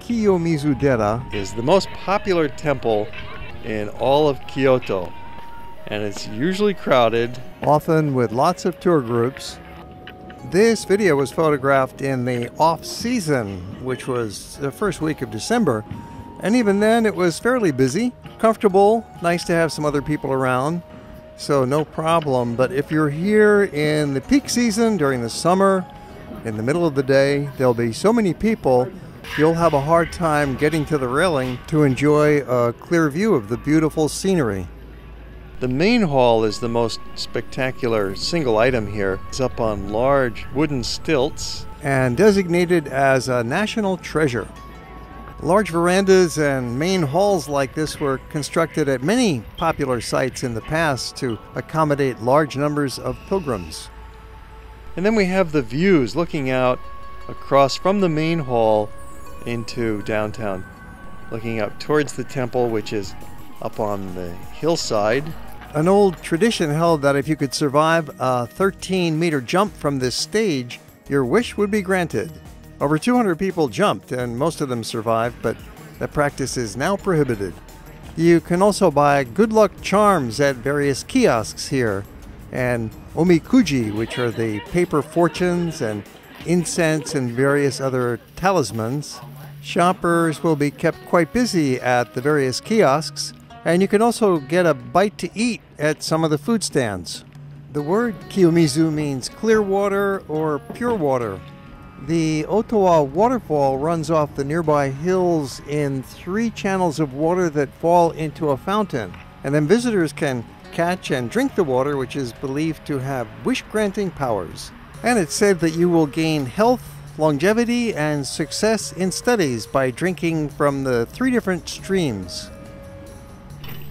Kiyomizu-dera is the most popular temple in all of Kyoto, and it's usually crowded, often with lots of tour groups. This video was photographed in the off-season, which was the first week of December, and even then it was fairly busy, comfortable, nice to have some other people around, so no problem. But if you're here in the peak season during the summer, in the middle of the day, there'll be so many people, you'll have a hard time getting to the railing to enjoy a clear view of the beautiful scenery. The main hall is the most spectacular single item here. It's up on large wooden stilts and designated as a national treasure. Large verandas and main halls like this were constructed at many popular sites in the past to accommodate large numbers of pilgrims. And then we have the views looking out across from the main hall into downtown, looking up towards the temple, which is up on the hillside. An old tradition held that if you could survive a 13-meter jump from this stage, your wish would be granted. Over 200 people jumped, and most of them survived, but that practice is now prohibited. You can also buy good luck charms at various kiosks here, and omikuji, which are the paper fortunes, and incense and various other talismans. Shoppers will be kept quite busy at the various kiosks, and you can also get a bite to eat at some of the food stands. The word Kiyomizu means clear water or pure water. The Ottawa waterfall runs off the nearby hills in 3 channels of water that fall into a fountain, and then visitors can catch and drink the water, which is believed to have wish-granting powers. And it's said that you will gain health, longevity, and success in studies by drinking from the 3 different streams.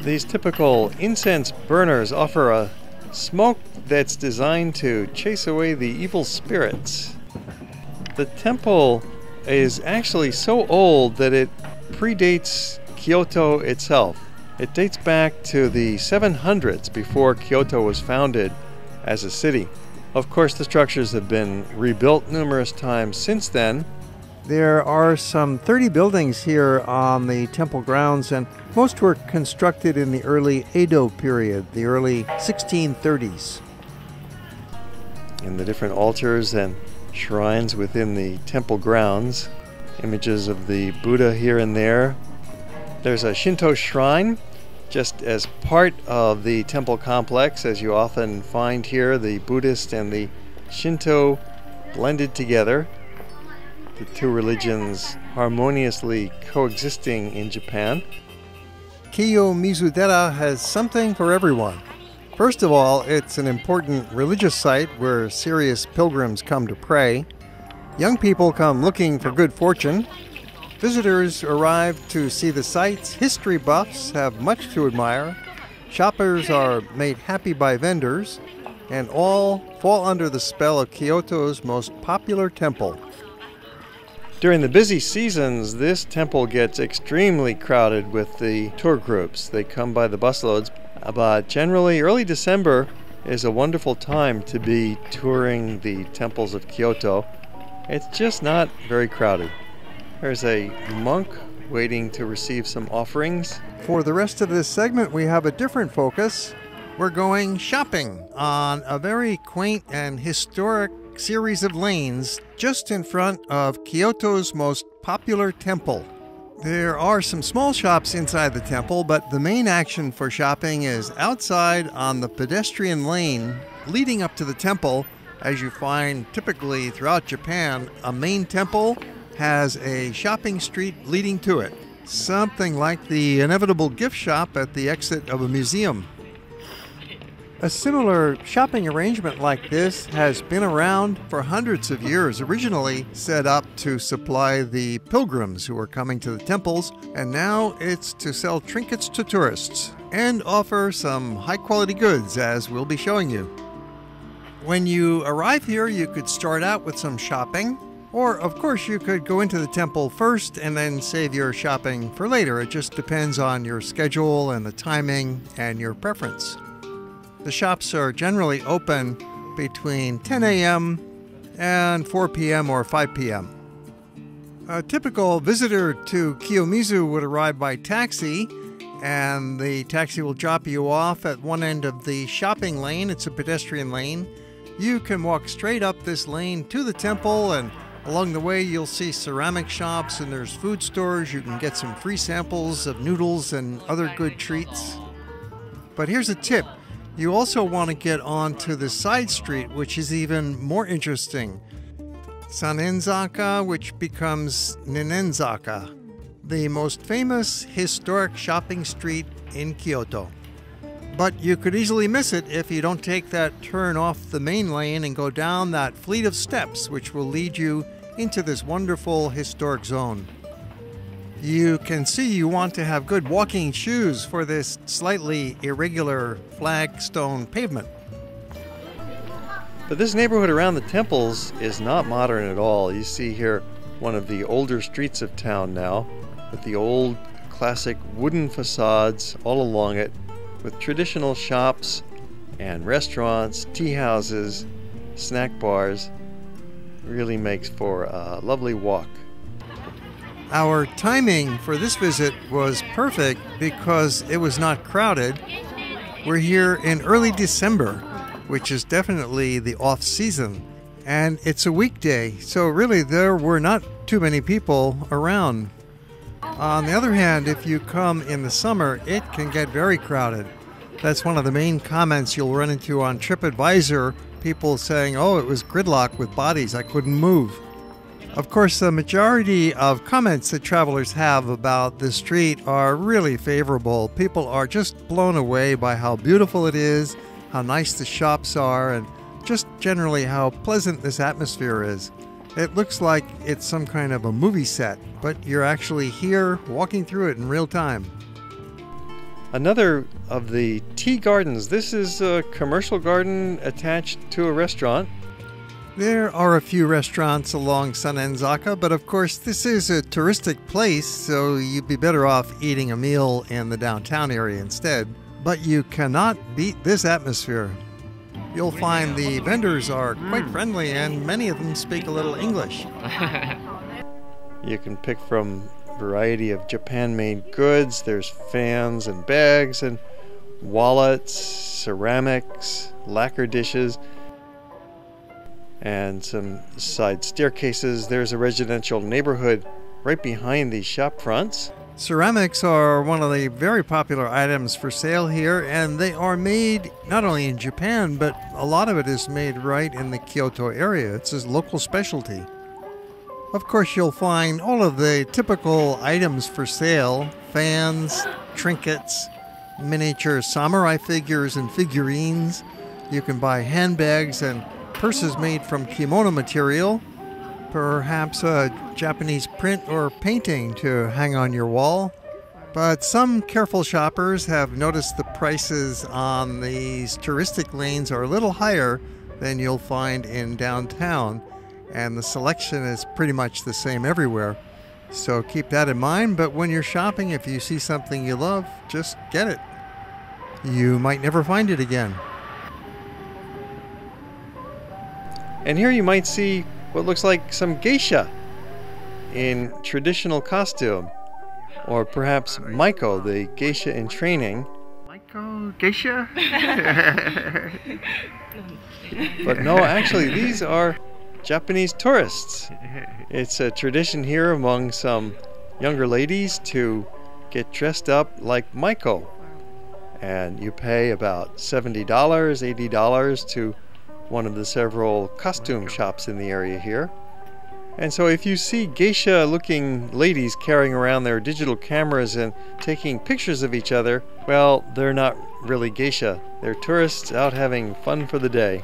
These typical incense burners offer a smoke that's designed to chase away the evil spirits. The temple is actually so old that it predates Kyoto itself. It dates back to the 700s, before Kyoto was founded as a city. Of course, the structures have been rebuilt numerous times since then. There are some 30 buildings here on the temple grounds, and most were constructed in the early Edo period, the early 1630s. And the different altars and shrines within the temple grounds, images of the Buddha here and there. There's a Shinto shrine just as part of the temple complex, as you often find here, the Buddhist and the Shinto blended together, the 2 religions harmoniously coexisting in Japan. Kiyomizu-dera has something for everyone. First of all, it's an important religious site where serious pilgrims come to pray. Young people come looking for good fortune. Visitors arrive to see the sights. History buffs have much to admire. Shoppers are made happy by vendors, and all fall under the spell of Kyoto's most popular temple. During the busy seasons, this temple gets extremely crowded with the tour groups. They come by the busloads, but generally early December is a wonderful time to be touring the temples of Kyoto. It's just not very crowded. There's a monk waiting to receive some offerings. For the rest of this segment, we have a different focus. We're going shopping on a very quaint and historic series of lanes just in front of Kyoto's most popular temple. There are some small shops inside the temple, but the main action for shopping is outside on the pedestrian lane leading up to the temple. As you find typically throughout Japan, a main temple has a shopping street leading to it, something like the inevitable gift shop at the exit of a museum. A similar shopping arrangement like this has been around for hundreds of years, originally set up to supply the pilgrims who are coming to the temples, and now it's to sell trinkets to tourists and offer some high-quality goods, as we'll be showing you. When you arrive here, you could start out with some shopping, or of course you could go into the temple first and then save your shopping for later. It just depends on your schedule and the timing and your preference. The shops are generally open between 10 a.m. and 4 p.m. or 5 p.m. A typical visitor to Kiyomizu would arrive by taxi, and the taxi will drop you off at one end of the shopping lane. It's a pedestrian lane. You can walk straight up this lane to the temple, and along the way you'll see ceramic shops and there's food stores. You can get some free samples of noodles and other good treats. But here's a tip. You also want to get onto the side street, which is even more interesting. Sannenzaka, which becomes Sannenzaka, the most famous historic shopping street in Kyoto. But you could easily miss it if you don't take that turn off the main lane and go down that fleet of steps, which will lead you into this wonderful historic zone. You can see you want to have good walking shoes for this slightly irregular flagstone pavement. But this neighborhood around the temples is not modern at all. You see here one of the older streets of town now, with the old classic wooden facades all along it, with traditional shops and restaurants, tea houses, snack bars. Really makes for a lovely walk. Our timing for this visit was perfect because it was not crowded. We're here in early December, which is definitely the off-season, and it's a weekday, so really there were not too many people around. On the other hand, if you come in the summer, it can get very crowded. That's one of the main comments you'll run into on TripAdvisor, people saying, oh, it was gridlock with bodies, I couldn't move. Of course, the majority of comments that travelers have about this street are really favorable. People are just blown away by how beautiful it is, how nice the shops are, and just generally how pleasant this atmosphere is. It looks like it's some kind of a movie set, but you're actually here walking through it in real time. Another of the tea gardens. This is a commercial garden attached to a restaurant. There are a few restaurants along Sannenzaka, but of course this is a touristic place, so you'd be better off eating a meal in the downtown area instead. But you cannot beat this atmosphere. You'll find the vendors are quite friendly and many of them speak a little English. You can pick from a variety of Japan-made goods. There's fans and bags and wallets, ceramics, lacquer dishes, and some side staircases. There's a residential neighborhood right behind these shop fronts. Ceramics are one of the very popular items for sale here, and they are made not only in Japan, but a lot of it is made right in the Kyoto area. It's a local specialty. Of course, you'll find all of the typical items for sale: fans, trinkets, miniature samurai figures and figurines. You can buy handbags and purses made from kimono material, perhaps a Japanese print or painting to hang on your wall. But some careful shoppers have noticed the prices on these touristic lanes are a little higher than you'll find in downtown, and the selection is pretty much the same everywhere. So keep that in mind, but when you're shopping, if you see something you love, just get it. You might never find it again. And here you might see what looks like some geisha in traditional costume, or perhaps Maiko, the geisha in training. Maiko, geisha? But no, actually these are Japanese tourists. It's a tradition here among some younger ladies to get dressed up like Maiko, and you pay about $70, $80 to one of the several costume shops in the area here. And so if you see geisha looking ladies carrying around their digital cameras and taking pictures of each other, well, they're not really geisha. They're tourists out having fun for the day.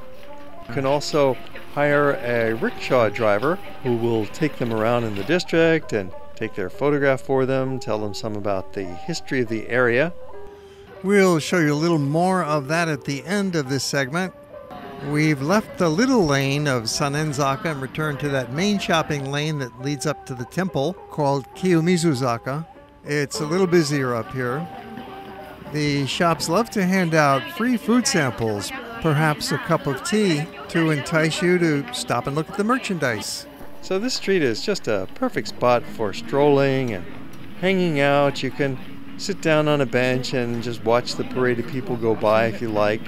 You can also hire a rickshaw driver who will take them around in the district and take their photograph for them, tell them some about the history of the area. We'll show you a little more of that at the end of this segment. We've left the little lane of Sannenzaka and returned to that main shopping lane that leads up to the temple called Kiyomizu-dera. It's a little busier up here. The shops love to hand out free food samples, perhaps a cup of tea, to entice you to stop and look at the merchandise. So this street is just a perfect spot for strolling and hanging out. You can sit down on a bench and just watch the parade of people go by if you like.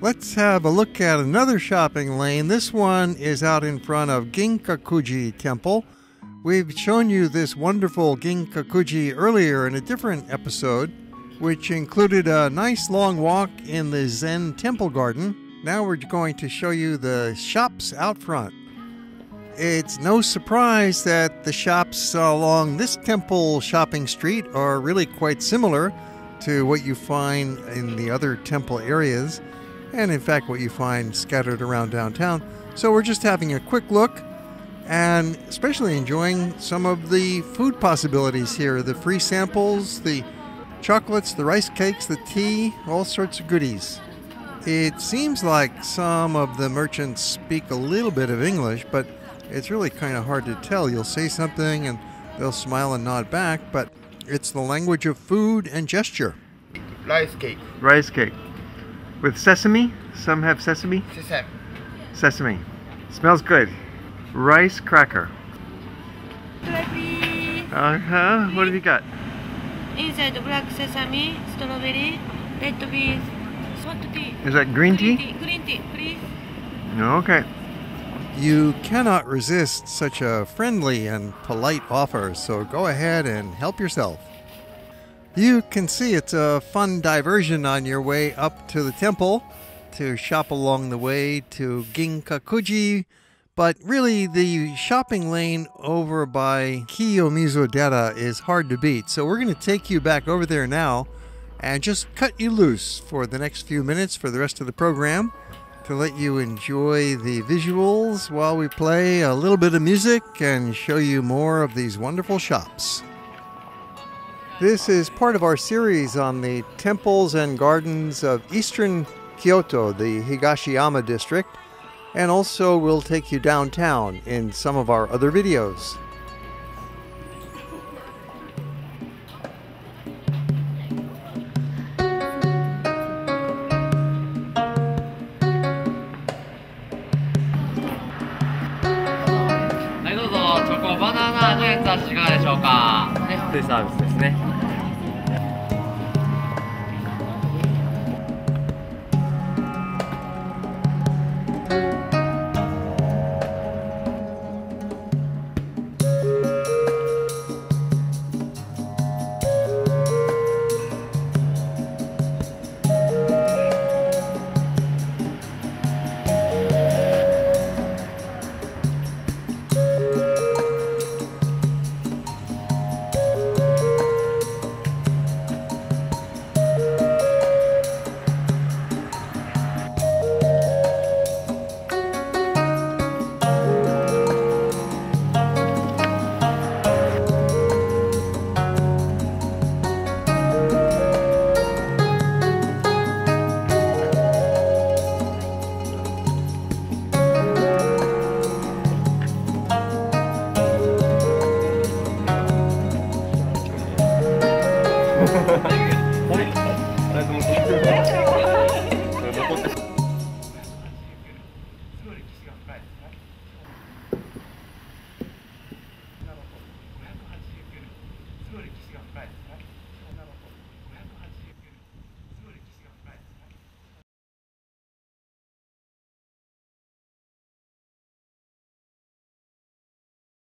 Let's have a look at another shopping lane. This one is out in front of Ginkakuji Temple. We've shown you this wonderful Ginkakuji earlier in a different episode, which included a nice long walk in the Zen temple garden. Now we're going to show you the shops out front. It's no surprise that the shops along this temple shopping street are really quite similar to what you find in the other temple areas, and in fact what you find scattered around downtown. So we're just having a quick look and especially enjoying some of the food possibilities here. The free samples, the chocolates, the rice cakes, the tea, all sorts of goodies. It seems like some of the merchants speak a little bit of English, but it's really kind of hard to tell. You'll say something and they'll smile and nod back, but it's the language of food and gesture. Rice cake. Rice cake. With sesame? Some have sesame? Sesame. Sesame. Smells good. Rice cracker. Uh-huh. What have you got? Inside black sesame, strawberry, red beans, hot tea. Is that green tea? Green tea, please. Okay. You cannot resist such a friendly and polite offer, so go ahead and help yourself. You can see it's a fun diversion on your way up to the temple to shop along the way to Ginkakuji, but really the shopping lane over by Kiyomizu-dera is hard to beat. So we're going to take you back over there now and just cut you loose for the next few minutes for the rest of the program to let you enjoy the visuals while we play a little bit of music and show you more of these wonderful shops. This is part of our series on the temples and gardens of eastern Kyoto, the Higashiyama district, and also we'll take you downtown in some of our other videos.